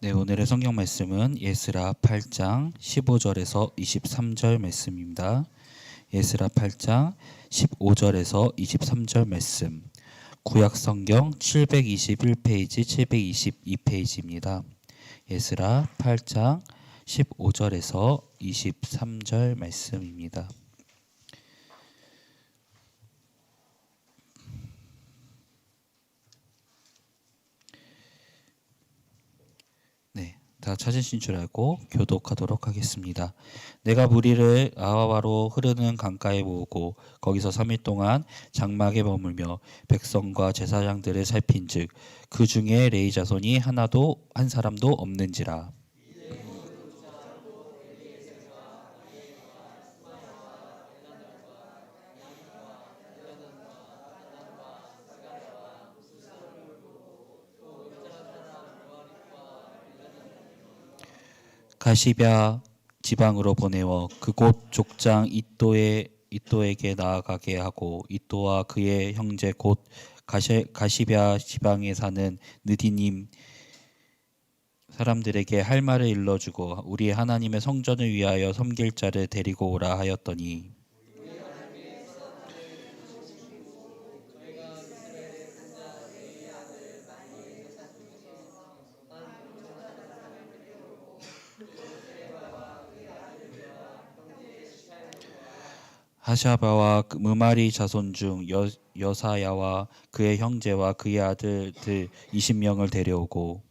네, 오늘의 성경 말씀은 예스라 8장 15절에서 23절 말씀입니다. 예스라 8장 15절에서 23절 말씀. 구약 성경 721페이지, 722페이지입니다. 예스라 8장 15절에서 23절 말씀입니다. 다 찾으신 줄 알고 교독하도록 하겠습니다. 내가 무리를 아하와로 흐르는 강가에 모으고 거기서 3일 동안 장막에 머물며 백성과 제사장들을 살핀즉 그 중에 레위 자손이 하나도 한 사람도 없는지라. 가시뱃 지방으로 보내어 그곳 족장 이또에게 나아가게 하고 이또와 그의 형제 곧 가시뱃 지방에 사는 느디님 사람들에게 할 말을 일러주고 우리 하나님의 성전을 위하여 섬길 자를 데리고 오라 하였더니 하샤바와 무마리 자손 중 여사야와 그의 형제와 그의 아들들 20명을 데려오고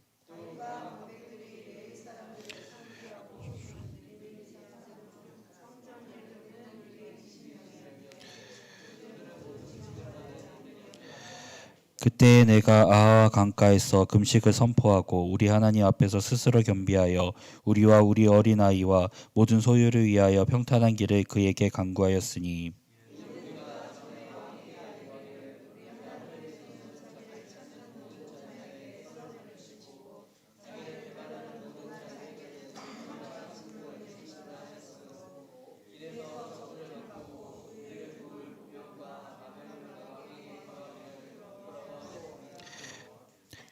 그때 내가 아하 강가에서 금식을 선포하고 우리 하나님 앞에서 스스로 겸비하여 우리와 우리 어린아이와 모든 소유를 위하여 평탄한 길을 그에게 간구하였으니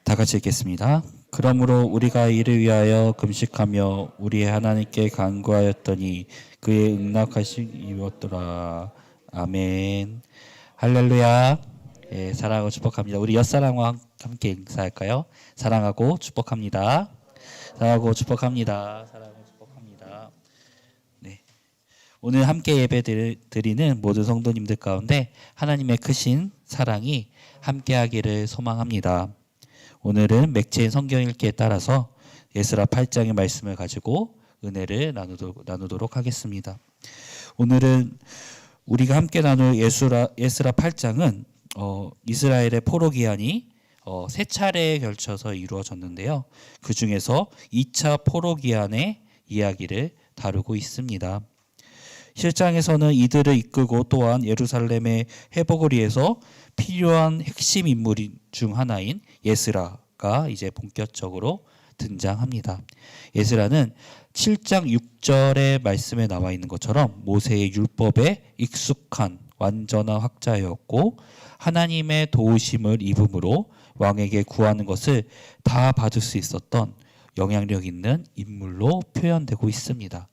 다 같이 읽겠습니다. 그러므로 우리가 이를 위하여 금식하며 우리의 하나님께 간구하였더니 그의 응답하시었더라. 아멘. 할렐루야. 예, 사랑하고 축복합니다. 우리 옆사람과 함께 인사할까요? 사랑하고 축복합니다. 사랑하고 축복합니다. 사랑하고 축복합니다. 네. 오늘 함께 예배 드리는 모든 성도님들 가운데 하나님의 크신 사랑이 함께하기를 소망합니다. 오늘은 맥체인 성경 읽기에 따라서 예스라 8장의 말씀을 가지고 은혜를 나누도록 하겠습니다. 오늘은 우리가 함께 나눌 예스라 8장은 이스라엘의 포로 기한이 세 차례에 걸쳐서 이루어졌는데요. 그 중에서 2차 포로 기한의 이야기를 다루고 있습니다. 실장에서는 이들을 이끌고 또한 예루살렘의 회복을 위해서 필요한 핵심 인물 중 하나인 예스라가 이제 본격적으로 등장합니다. 예스라는 7장 6절의 말씀에 나와 있는 것처럼 모세의 율법에 익숙한 완전한 학자였고 하나님의 도우심을 입음으로 왕에게 구하는 것을 다 받을 수 있었던 영향력 있는 인물로 표현되고 있습니다.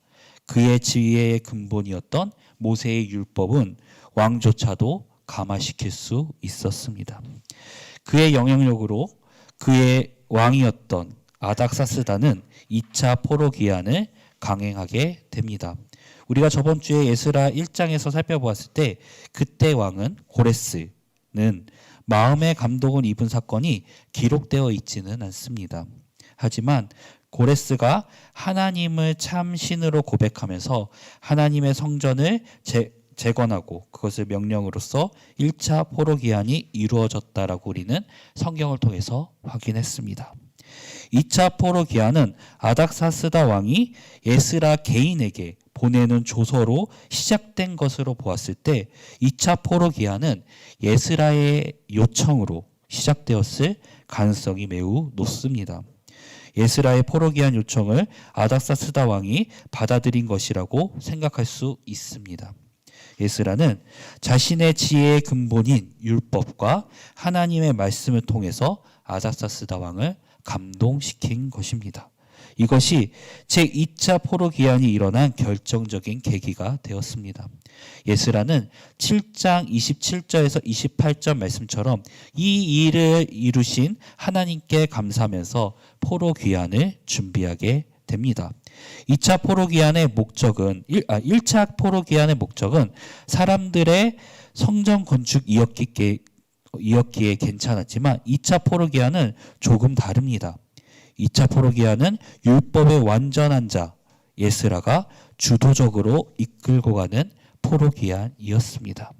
그의 지혜의 근본이었던 모세의 율법은 왕조차도 감화시킬 수 있었습니다. 그의 영향력으로 그의 왕이었던 아닥사스다는 2차 포로 기한을 강행하게 됩니다. 우리가 저번 주에 예스라 1장에서 살펴보았을 때 그때 왕은 고레스는 마음의 감동을 입은 사건이 기록되어 있지는 않습니다. 하지만 고레스가 하나님을 참 신으로 고백하면서 하나님의 성전을 재건하고 그것을 명령으로써 1차 포로 기한이 이루어졌다라고 우리는 성경을 통해서 확인했습니다. 2차 포로 기한은 아닥사스다 왕이 예스라 개인에게 보내는 조서로 시작된 것으로 보았을 때 2차 포로 기한은 예스라의 요청으로 시작되었을 가능성이 매우 높습니다. 예스라의 포로 기한 요청을 아닥사스다 왕이 받아들인 것이라고 생각할 수 있습니다. 예스라는 자신의 지혜의 근본인 율법과 하나님의 말씀을 통해서 아닥사스다 왕을 감동시킨 것입니다. 이것이 제2차 포로기한이 일어난 결정적인 계기가 되었습니다. 예스라는 7장 27절에서 28절 말씀처럼 이 일을 이루신 하나님께 감사하면서 포로귀환을 준비하게 됩니다. 2차 포로귀환의 목적은 1차 포로귀환의 목적은 사람들의 성전 건축이었기에 괜찮았지만 2차 포로귀환은 조금 다릅니다. 2차 포로기한은 율법의 완전한 자 예스라가 주도적으로 이끌고 가는 포로기한이었습니다.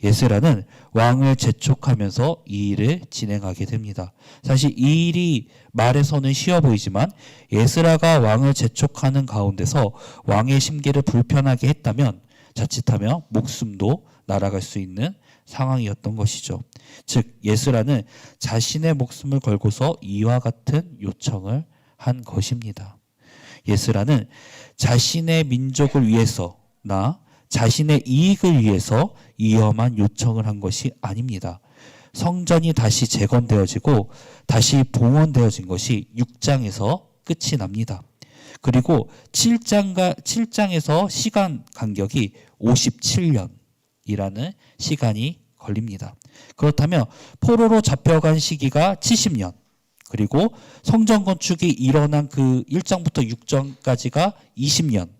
예스라는 왕을 재촉하면서 이 일을 진행하게 됩니다. 사실 이 일이 말에서는 쉬워 보이지만 예스라가 왕을 재촉하는 가운데서 왕의 심기를 불편하게 했다면 자칫하면 목숨도 날아갈 수 있는 상황이었던 것이죠. 즉 예스라는 자신의 목숨을 걸고서 이와 같은 요청을 한 것입니다. 예스라는 자신의 민족을 위해서나 자신의 이익을 위해서 위험한 요청을 한 것이 아닙니다. 성전이 다시 재건되어지고 다시 봉헌되어진 것이 6장에서 끝이 납니다. 그리고 7장에서 시간 간격이 57년이라는 시간이 걸립니다. 그렇다면 포로로 잡혀간 시기가 70년, 그리고 성전 건축이 일어난 그 1장부터 6장까지가 20년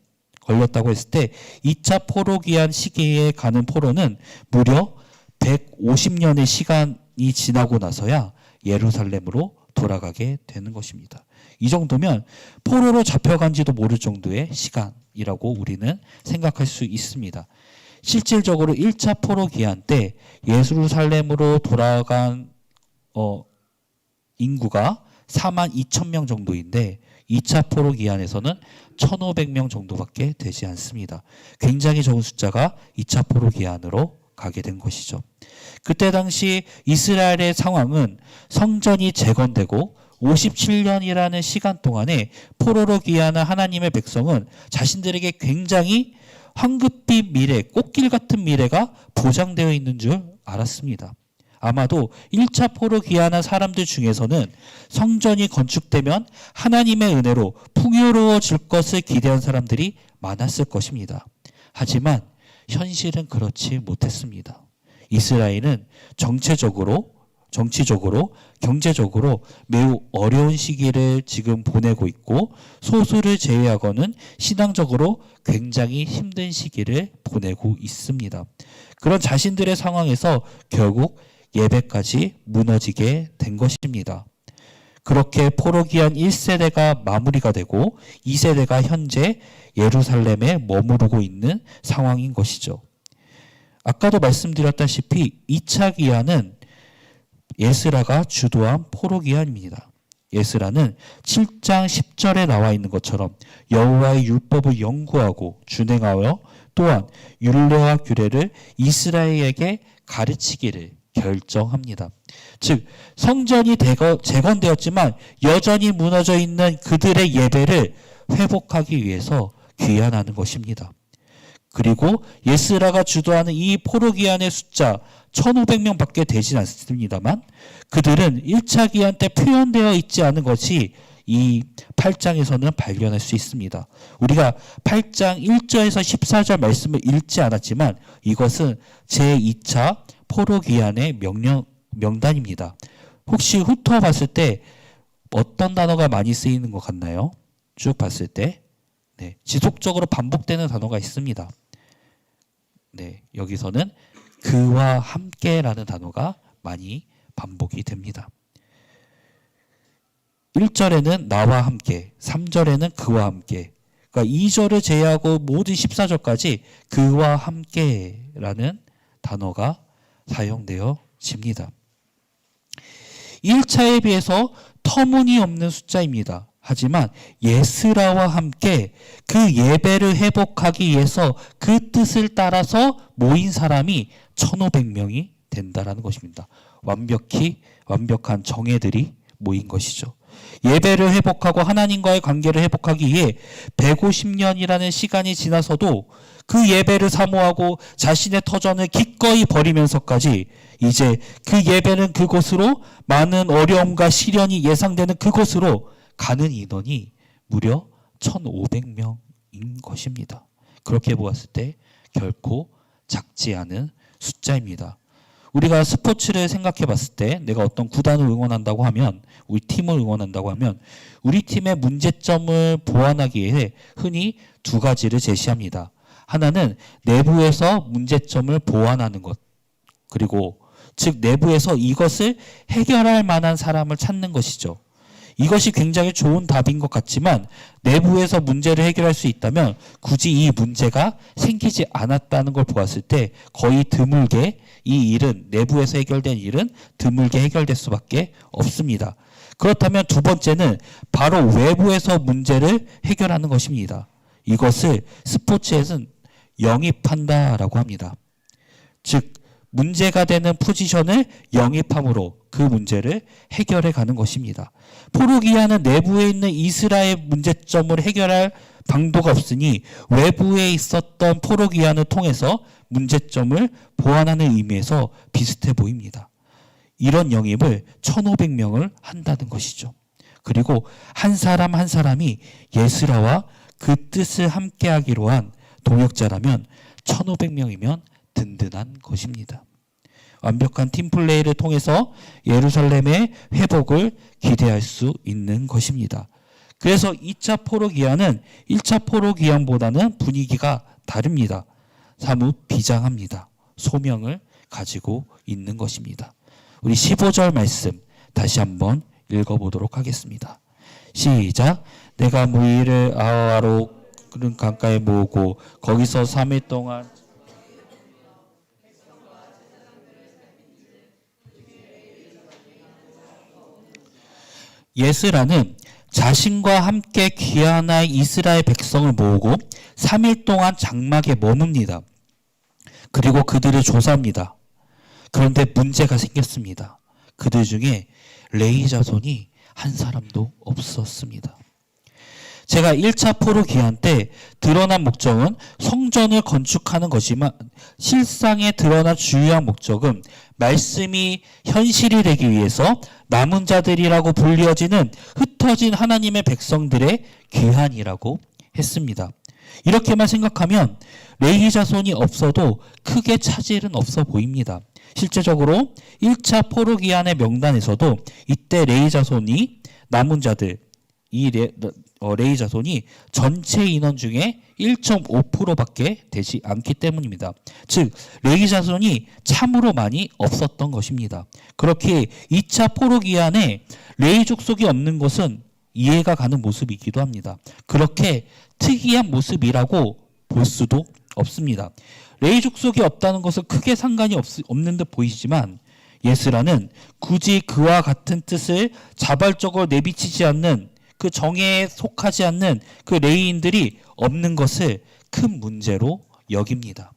걸렸다고 했을 때 2차 포로기한 시기에 가는 포로는 무려 150년의 시간이 지나고 나서야 예루살렘으로 돌아가게 되는 것입니다. 이 정도면 포로로 잡혀간지도 모를 정도의 시간이라고 우리는 생각할 수 있습니다. 실질적으로 1차 포로기한 때 예루살렘으로 돌아간 인구가 4만 2천 명 정도인데 2차 포로기한에서는 1,500명 정도밖에 되지 않습니다. 굉장히 적은 숫자가 2차 포로기한으로 가게 된 것이죠. 그때 당시 이스라엘의 상황은 성전이 재건되고 57년이라는 시간 동안에 포로로 귀환한 하나님의 백성은 자신들에게 굉장히 황급빛 미래, 꽃길 같은 미래가 보장되어 있는 줄 알았습니다. 아마도 1차 포로 귀환한 사람들 중에서는 성전이 건축되면 하나님의 은혜로 풍요로워질 것을 기대한 사람들이 많았을 것입니다. 하지만 현실은 그렇지 못했습니다. 이스라엘은 정치적으로, 경제적으로 매우 어려운 시기를 지금 보내고 있고 소수를 제외하고는 신앙적으로 굉장히 힘든 시기를 보내고 있습니다. 그런 자신들의 상황에서 결국 예배까지 무너지게 된 것입니다. 그렇게 포로기한 1세대가 마무리가 되고 2세대가 현재 예루살렘에 머무르고 있는 상황인 것이죠. 아까도 말씀드렸다시피 2차 기한은 예스라가 주도한 포로기한입니다. 예스라는 7장 10절에 나와 있는 것처럼 여호와의 율법을 연구하고 준행하여 또한 율례와 규례를 이스라엘에게 가르치기를 결정합니다. 즉 성전이 재건되었지만 여전히 무너져 있는 그들의 예배를 회복하기 위해서 귀환하는 것입니다. 그리고 예스라가 주도하는 이 포로기한의 숫자 1,500명밖에 되진 않습니다만 그들은 1차 기한 때 표현되어 있지 않은 것이 이 8장에서는 발견할 수 있습니다. 우리가 8장 1절에서 14절 말씀을 읽지 않았지만 이것은 제2차 포로기한의 명단입니다. 혹시 훑어봤을 때 어떤 단어가 많이 쓰이는 것 같나요? 쭉 봤을 때 지속적으로 반복되는 단어가 있습니다. 여기서는 그와 함께라는 단어가 많이 반복이 됩니다. 1절에는 나와 함께, 3절에는 그와 함께, 그러니까 2절을 제외하고 모든 14절까지 그와 함께라는 단어가 사용되어집니다. 1차에 비해서 터무니없는 숫자입니다. 하지만 예스라와 함께 그 예배를 회복하기 위해서 그 뜻을 따라서 모인 사람이 1,500명이 된다라는 것입니다. 완벽한 정예들이 모인 것이죠. 예배를 회복하고 하나님과의 관계를 회복하기 위해 150년이라는 시간이 지나서도 그 예배를 사모하고 자신의 터전을 기꺼이 버리면서까지 이제 그 예배는 그곳으로 많은 어려움과 시련이 예상되는 그곳으로 가는 인원이 무려 1,500명인 것입니다. 그렇게 보았을 때 결코 작지 않은 숫자입니다. 우리가 스포츠를 생각해 봤을 때 내가 어떤 구단을 응원한다고 하면, 우리 팀을 응원한다고 하면 우리 팀의 문제점을 보완하기 위해 흔히 두 가지를 제시합니다. 하나는 내부에서 문제점을 보완하는 것, 그리고 즉 내부에서 이것을 해결할 만한 사람을 찾는 것이죠. 이것이 굉장히 좋은 답인 것 같지만 내부에서 문제를 해결할 수 있다면 굳이 이 문제가 생기지 않았다는 걸 보았을 때 거의 드물게 이 일은, 내부에서 해결된 일은 드물게 해결될 수밖에 없습니다. 그렇다면 두 번째는 바로 외부에서 문제를 해결하는 것입니다. 이것을 스포츠에서는 영입한다라고 합니다. 즉 문제가 되는 포지션을 영입함으로 그 문제를 해결해 가는 것입니다. 포르기아는 내부에 있는 이스라엘 문제점을 해결할 방도가 없으니 외부에 있었던 포르기아를 통해서 문제점을 보완하는 의미에서 비슷해 보입니다. 이런 영입을 1,500명을 한다는 것이죠. 그리고 한 사람 한 사람이 예스라와 그 뜻을 함께하기로 한 동역자라면 1,500명이면 든든한 것입니다. 완벽한 팀플레이를 통해서 예루살렘의 회복을 기대할 수 있는 것입니다. 그래서 2차 포로기한은 1차 포로기한보다는 분위기가 다릅니다. 사뭇 비장합니다. 소명을 가지고 있는 것입니다. 우리 15절 말씀 다시 한번 읽어보도록 하겠습니다. 시작. 내가 무리를 아하로 그런 강가에 모으고 거기서 3일 동안 예스라는 자신과 함께 귀환할 이스라엘 백성을 모으고 3일 동안 장막에 머뭅니다. 그리고 그들을 조사합니다. 그런데 문제가 생겼습니다. 그들 중에 레위 자손이 한 사람도 없었습니다. 제가 1차 포로 기한 때 드러난 목적은 성전을 건축하는 것이지만 실상에 드러난 주요한 목적은 말씀이 현실이 되기 위해서 남은 자들이라고 불리어지는 흩어진 하나님의 백성들의 귀환이라고 했습니다. 이렇게만 생각하면 레위 자손이 없어도 크게 차질은 없어 보입니다. 실제적으로 1차 포로 기한의 명단에서도 이때 레위 자손이 남은 자들, 이 레위 자손이 전체 인원 중에 1.5%밖에 되지 않기 때문입니다. 즉 레위 자손이 참으로 많이 없었던 것입니다. 그렇게 2차 포로 기한에 레위 족속이 없는 것은 이해가 가는 모습이기도 합니다. 그렇게 특이한 모습이라고 볼 수도 없습니다. 레위 족속이 없다는 것은 크게 상관이 없는 듯 보이지만 예스라는 굳이 그와 같은 뜻을 자발적으로 내비치지 않는, 그 정예에 속하지 않는 그 레위인들이 없는 것을 큰 문제로 여깁니다.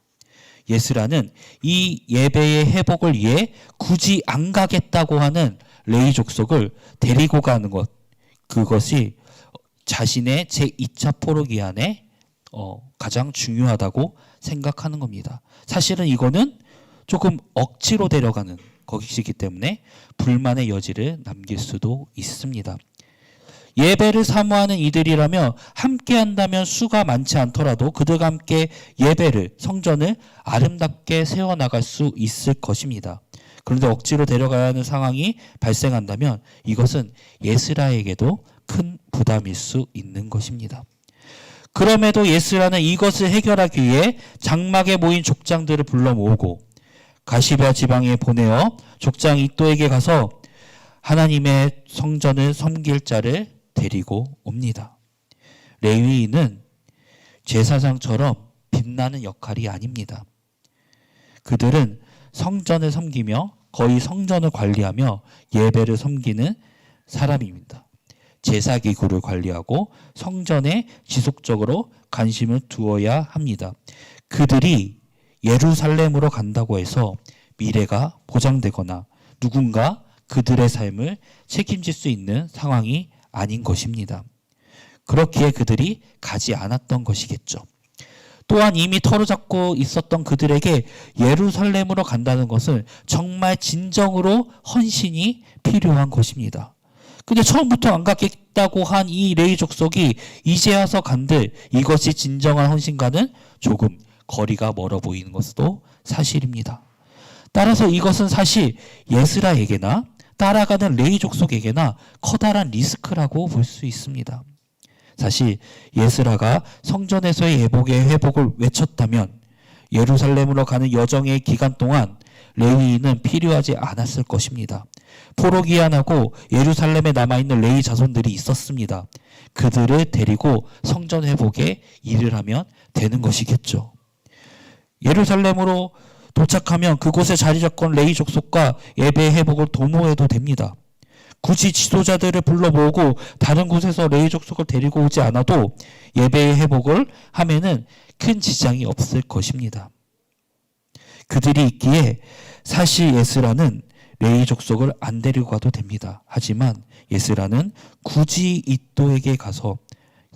예스라는 이 예배의 회복을 위해 굳이 안 가겠다고 하는 레위 족속을 데리고 가는 것, 그것이 자신의 제2차 포로 기한에 가장 중요하다고 생각하는 겁니다. 사실은 이거는 조금 억지로 데려가는 것이기 때문에 불만의 여지를 남길 수도 있습니다. 예배를 사모하는 이들이라며 함께 한다면 수가 많지 않더라도 그들과 함께 예배를, 성전을 아름답게 세워나갈 수 있을 것입니다. 그런데 억지로 데려가야 하는 상황이 발생한다면 이것은 예스라에게도 큰 부담일 수 있는 것입니다. 그럼에도 예스라는 이것을 해결하기 위해 장막에 모인 족장들을 불러 모으고 가시베아 지방에 보내어 족장 이또에게 가서 하나님의 성전을 섬길 자를 데리고 옵니다. 레위인은 제사장처럼 빛나는 역할이 아닙니다. 그들은 성전을 섬기며 거의 성전을 관리하며 예배를 섬기는 사람입니다. 제사기구를 관리하고 성전에 지속적으로 관심을 두어야 합니다. 그들이 예루살렘으로 간다고 해서 미래가 보장되거나 누군가 그들의 삶을 책임질 수 있는 상황이 아닌 것입니다. 그렇기에 그들이 가지 않았던 것이겠죠. 또한 이미 털어잡고 있었던 그들에게 예루살렘으로 간다는 것은 정말 진정으로 헌신이 필요한 것입니다. 근데 처음부터 안 갖겠다고 한 이 레위 족속이 이제 와서 간들 이것이 진정한 헌신과는 조금 거리가 멀어 보이는 것도 사실입니다. 따라서 이것은 사실 예스라에게나 따라가는 레위 족속에게나 커다란 리스크라고 볼 수 있습니다. 사실 예스라가 성전에서의 회복을 외쳤다면 예루살렘으로 가는 여정의 기간 동안 레위인은 필요하지 않았을 것입니다. 포로기한하고 예루살렘에 남아있는 레위 자손들이 있었습니다. 그들을 데리고 성전 회복에 일을 하면 되는 것이겠죠. 예루살렘으로 도착하면 그곳에 자리 잡건 레위 족속과 예배 회복을 도모해도 됩니다. 굳이 지도자들을 불러 모으고 다른 곳에서 레위 족속을 데리고 오지 않아도 예배의 회복을 하면은 큰 지장이 없을 것입니다. 그들이 있기에 사실 예스라는 레위 족속을 안 데리고 가도 됩니다. 하지만 예스라는 굳이 이또에게 가서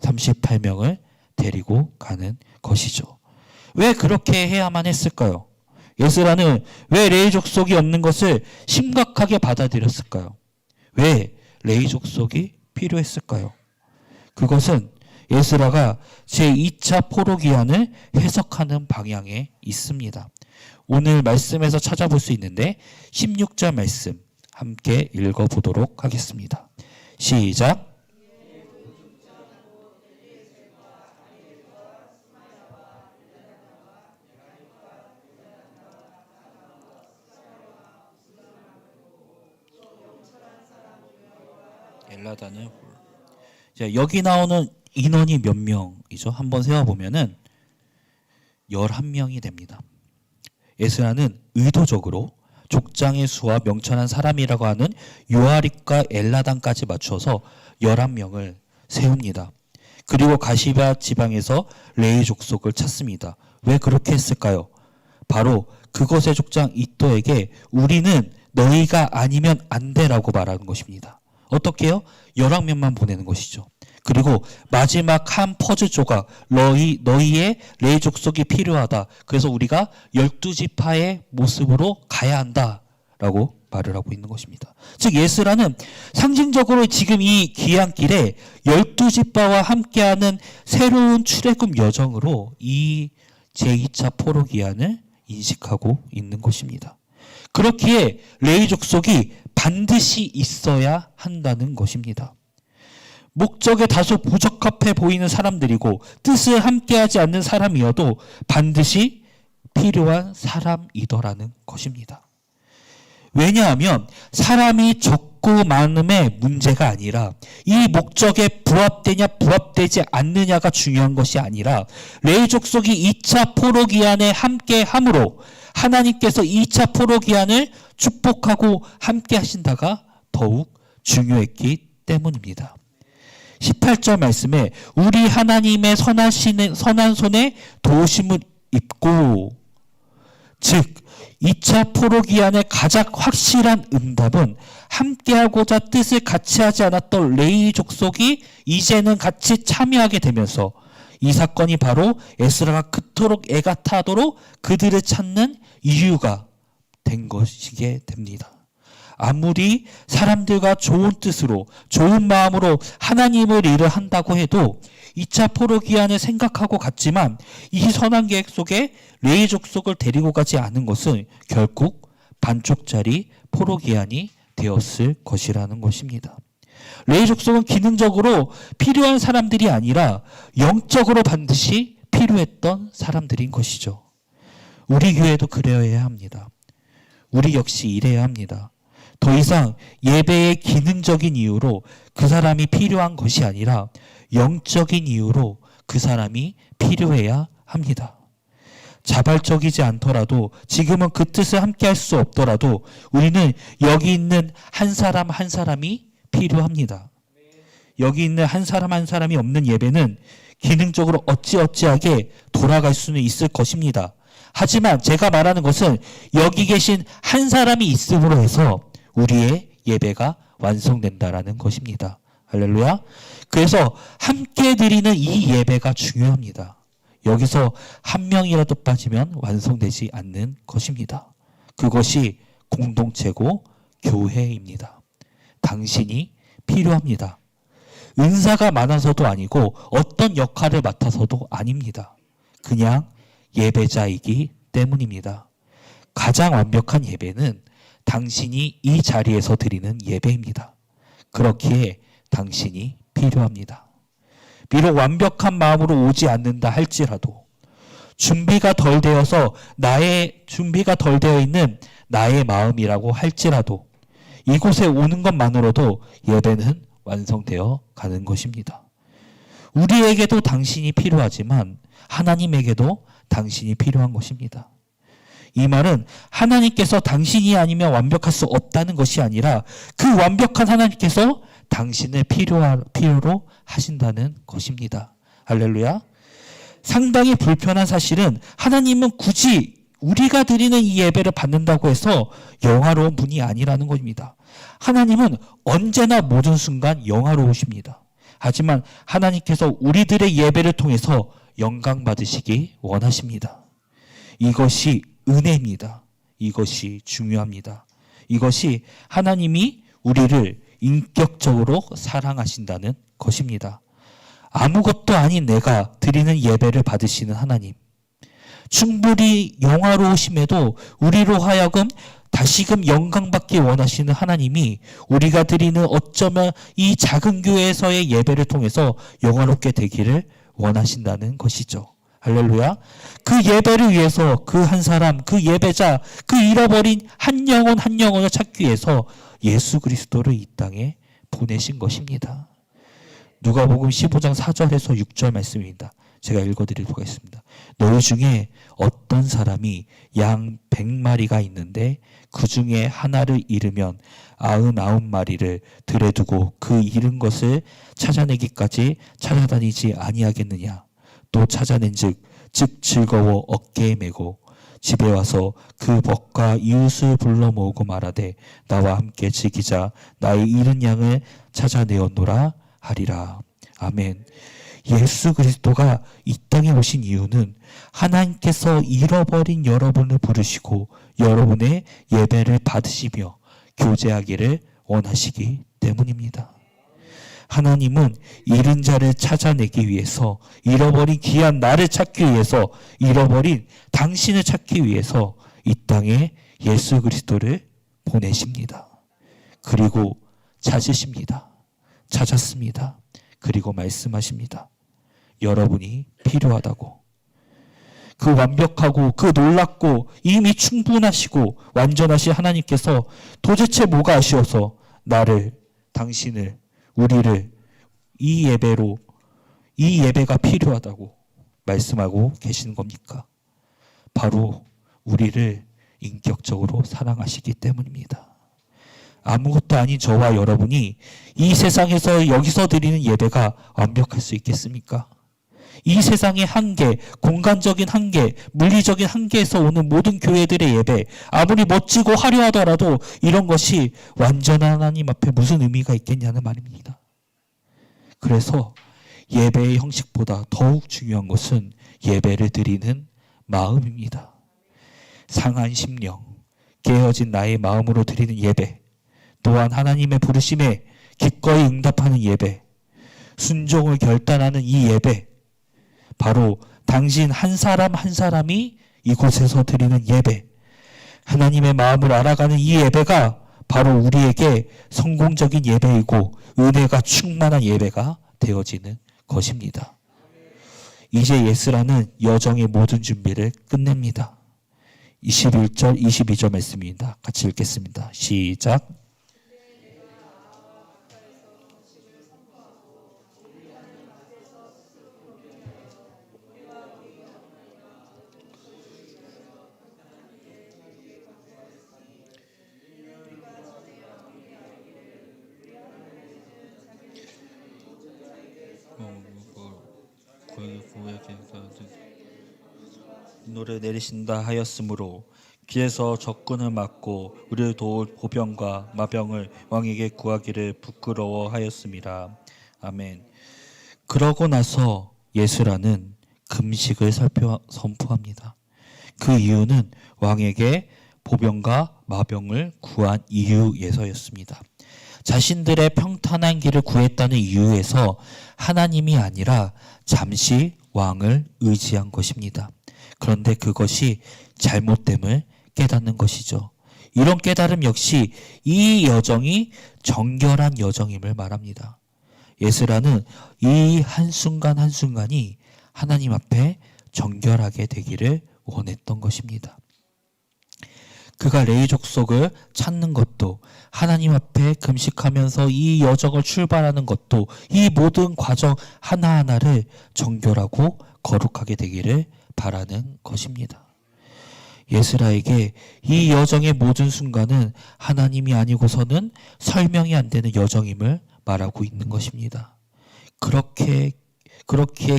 38명을 데리고 가는 것이죠. 왜 그렇게 해야만 했을까요? 예스라는 왜 레위 족속이 없는 것을 심각하게 받아들였을까요? 왜 레위 족속이 필요했을까요? 그것은 예스라가 제2차 포로기한을 해석하는 방향에 있습니다. 오늘 말씀에서 찾아볼 수 있는데 16절 말씀 함께 읽어보도록 하겠습니다. 시작. 엘라단을 여기 나오는 인원이 몇 명이죠? 한번 세어보면은 11명이 됩니다. 예스라는 의도적으로 족장의 수와 명천한 사람이라고 하는 요아립과 엘라단까지 맞춰서 11명을 세웁니다. 그리고 가시바 지방에서 레위 족속을 찾습니다. 왜 그렇게 했을까요? 바로 그것의 족장 이또에게 우리는 너희가 아니면 안 돼라고 말하는 것입니다. 어떻게 해요? 11명만 보내는 것이죠. 그리고 마지막 한 퍼즐 조각, 너희의 레위 족속이 필요하다. 그래서 우리가 12지파의 모습으로 가야 한다라고 말을 하고 있는 것입니다. 즉 예스라는 상징적으로 지금 이 귀한 길에 12지파와 함께하는 새로운 출애굽 여정으로 이 제2차 포로 기한을 인식하고 있는 것입니다. 그렇기에 레위 족속이 반드시 있어야 한다는 것입니다. 목적에 다소 부적합해 보이는 사람들이고 뜻을 함께하지 않는 사람이어도 반드시 필요한 사람이더라는 것입니다. 왜냐하면 사람이 적고 많음의 문제가 아니라 이 목적에 부합되냐 부합되지 않느냐가 중요한 것이 아니라 레위 족속이 2차 포로 기한에 함께함으로 하나님께서 2차 포로 기한을 축복하고 함께 하신다가 더욱 중요했기 때문입니다. 18절 말씀에 우리 하나님의 선한 손에 도우심을 입고, 즉 2차 포로 기한의 가장 확실한 응답은 함께하고자 뜻을 같이 하지 않았던 레위 족속이 이제는 같이 참여하게 되면서 이 사건이 바로 에스라가 그토록 애가 타도록 그들을 찾는 이유가 된 것이게 됩니다. 아무리 사람들과 좋은 뜻으로 좋은 마음으로 하나님을 일을 한다고 해도 2차 포로 기한을 생각하고 갔지만 이 선한 계획 속에 레위 족속을 데리고 가지 않은 것은 결국 반쪽짜리 포로 기한이 되었을 것이라는 것입니다. 레위 족속은 기능적으로 필요한 사람들이 아니라 영적으로 반드시 필요했던 사람들인 것이죠. 우리 교회도 그래야 합니다. 우리 역시 이래야 합니다. 더 이상 예배의 기능적인 이유로 그 사람이 필요한 것이 아니라 영적인 이유로 그 사람이 필요해야 합니다. 자발적이지 않더라도 지금은 그 뜻을 함께 할 수 없더라도 우리는 여기 있는 한 사람 한 사람이 필요합니다. 여기 있는 한 사람 한 사람이 없는 예배는 기능적으로 어찌어찌하게 돌아갈 수는 있을 것입니다. 하지만 제가 말하는 것은 여기 계신 한 사람이 있음으로 해서 우리의 예배가 완성된다라는 것입니다. 할렐루야. 그래서 함께 드리는 이 예배가 중요합니다. 여기서 한 명이라도 빠지면 완성되지 않는 것입니다. 그것이 공동체고 교회입니다. 당신이 필요합니다. 은사가 많아서도 아니고 어떤 역할을 맡아서도 아닙니다. 그냥 예배자이기 때문입니다. 가장 완벽한 예배는 당신이 이 자리에서 드리는 예배입니다. 그렇기에 당신이 필요합니다. 비록 완벽한 마음으로 오지 않는다 할지라도 준비가 덜 되어 있는 나의 마음이라고 할지라도 이곳에 오는 것만으로도 예배는 완성되어 가는 것입니다. 우리에게도 당신이 필요하지만 하나님에게도 당신이 필요한 것입니다. 이 말은 하나님께서 당신이 아니면 완벽할 수 없다는 것이 아니라 그 완벽한 하나님께서 당신을 필요로 하신다는 것입니다. 할렐루야. 상당히 불편한 사실은 하나님은 굳이 우리가 드리는 이 예배를 받는다고 해서 영화로운 분이 아니라는 것입니다. 하나님은 언제나 모든 순간 영화로우십니다. 하지만 하나님께서 우리들의 예배를 통해서 영광 받으시기 원하십니다. 이것이 은혜입니다. 이것이 중요합니다. 이것이 하나님이 우리를 인격적으로 사랑하신다는 것입니다. 아무것도 아닌 내가 드리는 예배를 받으시는 하나님, 충분히 영화로우심에도 우리로 하여금 다시금 영광받기 원하시는 하나님이 우리가 드리는 어쩌면 이 작은 교회에서의 예배를 통해서 영화롭게 되기를 원하신다는 것이죠. 할렐루야. 그 예배를 위해서 그 한 사람, 그 예배자, 그 잃어버린 한 영혼을 찾기 위해서 예수 그리스도를 이 땅에 보내신 것입니다. 누가복음 15장 4절에서 6절 말씀입니다. 제가 읽어드리도록 하겠습니다. 너희 중에 어떤 사람이 양 100마리가 있는데 그 중에 하나를 잃으면 99마리를 들에 두고 그 잃은 것을 찾아내기까지 찾아다니지 아니하겠느냐. 또 찾아낸즉 즐거워 어깨에 메고 집에 와서 그 벗과 이웃을 불러 모으고 말하되 나와 함께 즐기자. 나의 잃은 양을 찾아내었노라 하리라. 아멘. 예수 그리스도가 이 땅에 오신 이유는 하나님께서 잃어버린 여러분을 부르시고 여러분의 예배를 받으시며 교제하기를 원하시기 때문입니다. 하나님은 잃은 자를 찾아내기 위해서, 잃어버린 귀한 나를 찾기 위해서, 잃어버린 당신을 찾기 위해서 이 땅에 예수 그리스도를 보내십니다. 그리고 찾으십니다. 찾았습니다. 그리고 말씀하십니다. 여러분이 필요하다고. 그 완벽하고 그 놀랍고 이미 충분하시고 완전하신 하나님께서 도대체 뭐가 아쉬워서 나를, 당신을, 우리를 이 예배가 필요하다고 말씀하고 계시는 겁니까? 바로 우리를 인격적으로 사랑하시기 때문입니다. 아무것도 아닌 저와 여러분이 이 세상에서 여기서 드리는 예배가 완벽할 수 있겠습니까? 이 세상의 한계, 공간적인 한계, 물리적인 한계에서 오는 모든 교회들의 예배, 아무리 멋지고 화려하더라도 이런 것이 완전한 하나님 앞에 무슨 의미가 있겠냐는 말입니다. 그래서 예배의 형식보다 더욱 중요한 것은 예배를 드리는 마음입니다. 상한 심령, 깨어진 나의 마음으로 드리는 예배, 또한 하나님의 부르심에 기꺼이 응답하는 예배, 순종을 결단하는 이 예배, 바로 당신 한 사람 한 사람이 이곳에서 드리는 예배, 하나님의 마음을 알아가는 이 예배가 바로 우리에게 성공적인 예배이고 은혜가 충만한 예배가 되어지는 것입니다. 이제 예스라는 여정의 모든 준비를 끝냅니다. 21절, 22절 말씀입니다. 같이 읽겠습니다. 시작. 노를 내리신다 하였으므로 귀에서 적군을 막고 우리를 도울 보병과 마병을 왕에게 구하기를 부끄러워하였음이라. 아멘. 그러고 나서 예수라는 금식을 선포합니다. 그 이유는 왕에게 보병과 마병을 구한 이유에서였습니다. 자신들의 평탄한 길을 구했다는 이유에서 하나님이 아니라 잠시 왕을 의지한 것입니다. 그런데 그것이 잘못됨을 깨닫는 것이죠. 이런 깨달음 역시 이 여정이 정결한 여정임을 말합니다. 에스라는 이 한순간 한순간이 하나님 앞에 정결하게 되기를 원했던 것입니다. 그가 레위 족속을 찾는 것도, 하나님 앞에 금식하면서 이 여정을 출발하는 것도, 이 모든 과정 하나하나를 정결하고 거룩하게 되기를 바라는 것입니다. 에스라에게 이 여정의 모든 순간은 하나님이 아니고서는 설명이 안 되는 여정임을 말하고 있는 것입니다. 그렇게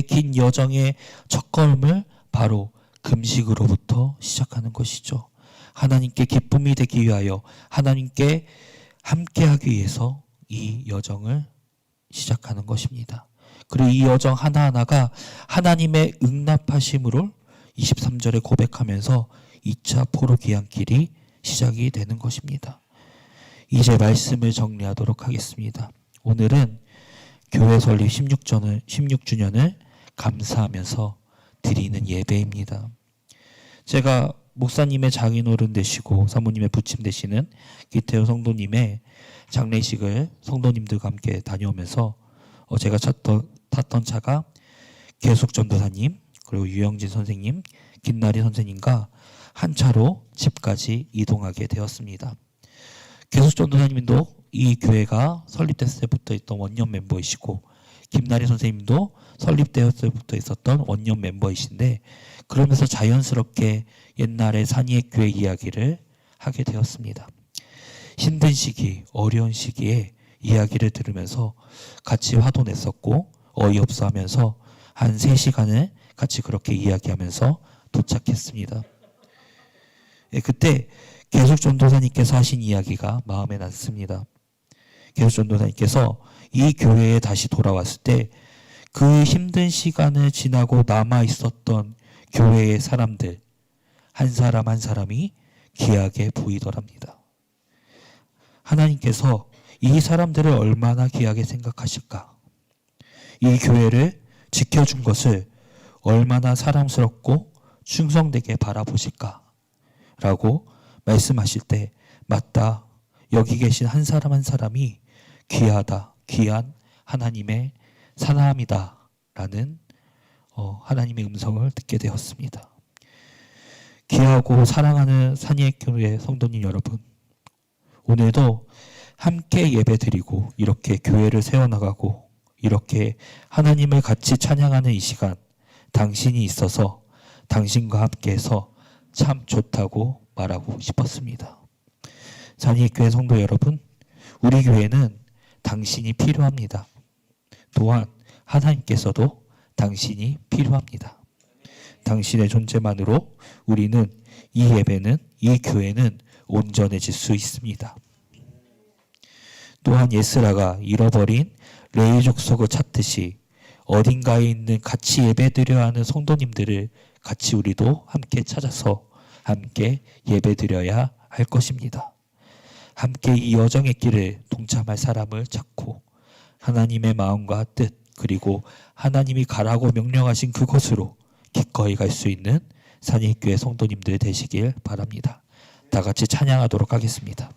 긴 여정의 첫걸음을 바로 금식으로부터 시작하는 것이죠. 하나님께 기쁨이 되기 위하여, 하나님께 함께하기 위해서 이 여정을 시작하는 것입니다. 그리고 이 여정 하나하나가 하나님의 응답하심으로 23절에 고백하면서 2차 포로 귀환길이 시작이 되는 것입니다. 이제 말씀을 정리하도록 하겠습니다. 오늘은 교회 설립 16주년을 감사하면서 드리는 예배입니다. 제가 목사님의 장인어른 되시고 사모님의 부침 되시는 기태호 성도님의 장례식을 성도님들과 함께 다녀오면서 제가 탔던 차가 계숙 전도사님, 그리고 유영진 선생님, 김나리 선생님과 한 차로 집까지 이동하게 되었습니다. 계숙 전도사님도 이 교회가 설립됐을 때부터 있던 원년 멤버이시고, 김나리 선생님도 설립되었을 때부터 있었던 원년 멤버이신데, 그러면서 자연스럽게 옛날의 산이의 교회 이야기를 하게 되었습니다. 힘든 시기, 어려운 시기에 이야기를 들으면서 같이 화도 냈었고 어이없어 하면서 한 3시간을 같이 그렇게 이야기하면서 도착했습니다. 그때 계숙 전도사님께서 하신 이야기가 마음에 남습니다. 계숙 전도사님께서 이 교회에 다시 돌아왔을 때 그 힘든 시간을 지나고 남아 있었던 교회의 사람들 한 사람 한 사람이 귀하게 보이더랍니다. 하나님께서 이 사람들을 얼마나 귀하게 생각하실까? 이 교회를 지켜준 것을 얼마나 사랑스럽고 충성되게 바라보실까? 라고 말씀하실 때, 맞다, 여기 계신 한 사람 한 사람이 귀하다, 귀한 하나님의 사람이다 라는 하나님의 음성을 듣게 되었습니다. 귀하고 사랑하는 산이의교회 성도님 여러분, 오늘도 함께 예배드리고 이렇게 교회를 세워나가고 이렇게 하나님을 같이 찬양하는 이 시간, 당신이 있어서 당신과 함께해서 참 좋다고 말하고 싶었습니다. 산이교회 성도 여러분, 우리 교회는 당신이 필요합니다. 또한 하나님께서도 당신이 필요합니다. 당신의 존재만으로 우리는 이 예배는, 이 교회는 온전해질 수 있습니다. 또한 에스라가 잃어버린 레위 족속을 찾듯이 어딘가에 있는 같이 예배드려야 하는 성도님들을 같이 우리도 함께 찾아서 함께 예배드려야 할 것입니다. 함께 이 여정의 길을 동참할 사람을 찾고 하나님의 마음과 뜻, 그리고 하나님이 가라고 명령하신 그곳으로 기꺼이 갈 수 있는 산이교회 성도님들 되시길 바랍니다. 다 같이 찬양하도록 하겠습니다.